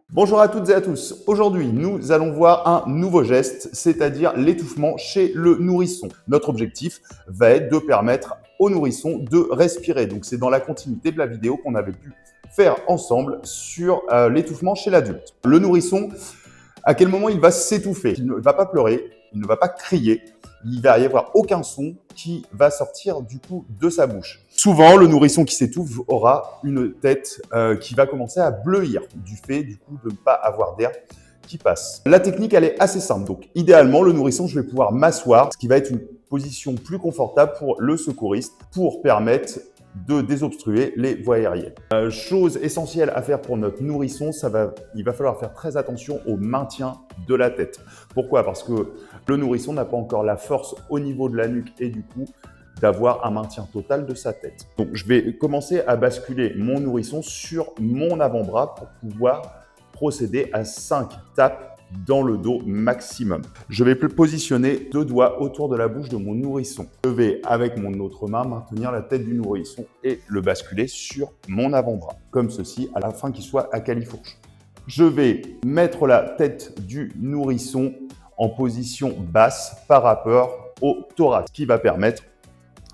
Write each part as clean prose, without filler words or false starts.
Bonjour à toutes et à tous. Aujourd'hui, nous allons voir un nouveau geste, c'est-à-dire l'étouffement chez le nourrisson. Notre objectif va être de permettre au nourrisson de respirer. Donc, c'est dans la continuité de la vidéo qu'on avait pu faire ensemble sur l'étouffement chez l'adulte. Le nourrisson, à quel moment il va s'étouffer? Il ne va pas pleurer, il ne va pas crier, il va y avoir aucun son qui va sortir du coup de sa bouche. Souvent, le nourrisson qui s'étouffe aura une tête qui va commencer à bleuir du fait du coup de ne pas avoir d'air qui passe. La technique, elle est assez simple. Donc, idéalement, le nourrisson, je vais pouvoir m'asseoir, ce qui va être une position plus confortable pour le secouriste pour permettre de désobstruer les voies aériennes. Chose essentielle à faire pour notre nourrisson, il va falloir faire très attention au maintien de la tête. Pourquoi? Parce que le nourrisson n'a pas encore la force au niveau de la nuque et du coup d'avoir un maintien total de sa tête. Donc je vais commencer à basculer mon nourrisson sur mon avant-bras pour pouvoir procéder à 5 tapes dans le dos maximum. Je vais positionner 2 doigts autour de la bouche de mon nourrisson. Je vais, avec mon autre main, maintenir la tête du nourrisson et le basculer sur mon avant-bras, comme ceci, à la fin qu'il soit à califourchon. Je vais mettre la tête du nourrisson en position basse par rapport au thorax, ce qui va permettre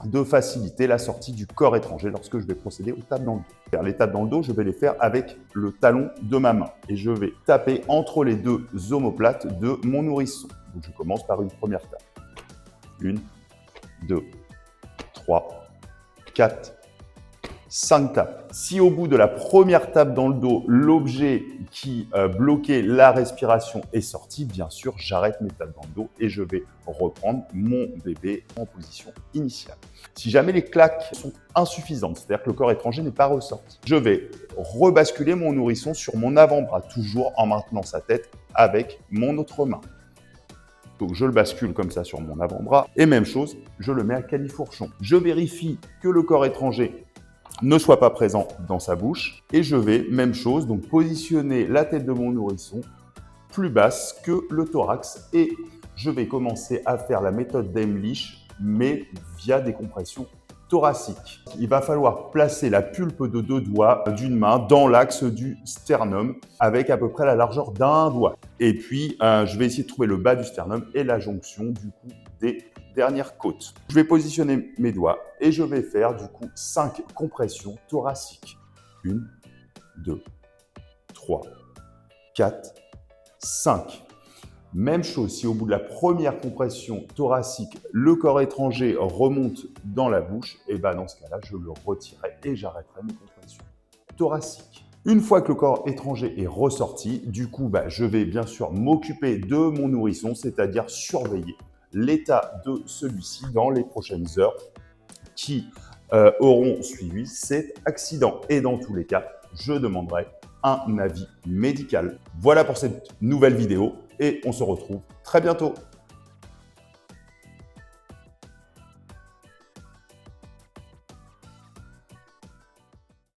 de faciliter la sortie du corps étranger lorsque je vais procéder aux tapes dans le dos. Les tapes dans le dos, je vais les faire avec le talon de ma main et je vais taper entre les 2 omoplates de mon nourrisson. Donc je commence par une première tape. 1, 2, 3, 4, 5 tapes. Si au bout de la première tape dans le dos, l'objet qui bloquait la respiration est sorti, bien sûr, j'arrête mes tapes dans le dos et je vais reprendre mon bébé en position initiale. Si jamais les claques sont insuffisantes, c'est-à-dire que le corps étranger n'est pas ressorti, je vais rebasculer mon nourrisson sur mon avant-bras, toujours en maintenant sa tête avec mon autre main. Donc je le bascule comme ça sur mon avant-bras et même chose, je le mets à califourchon. Je vérifie que le corps étranger ne soit pas présent dans sa bouche et je vais, même chose, donc positionner la tête de mon nourrisson plus basse que le thorax et je vais commencer à faire la méthode d'Heimlich mais via des compressions thoraciques. Il va falloir placer la pulpe de 2 doigts d'une main dans l'axe du sternum avec à peu près la largeur d'un doigt. Et puis, je vais essayer de trouver le bas du sternum et la jonction du coup des dernières côtes. Je vais positionner mes doigts et je vais faire du coup 5 compressions thoraciques. 1, 2, 3, 4, 5. Même chose, si au bout de la première compression thoracique, le corps étranger remonte dans la bouche, et ben dans ce cas-là, je le retirerai et j'arrêterai mes compressions thoraciques. Une fois que le corps étranger est ressorti, du coup, je vais bien sûr m'occuper de mon nourrisson, c'est-à-dire surveiller l'état de celui-ci dans les prochaines heures qui auront suivi cet accident. Et dans tous les cas, je demanderai un avis médical. Voilà pour cette nouvelle vidéo et on se retrouve très bientôt.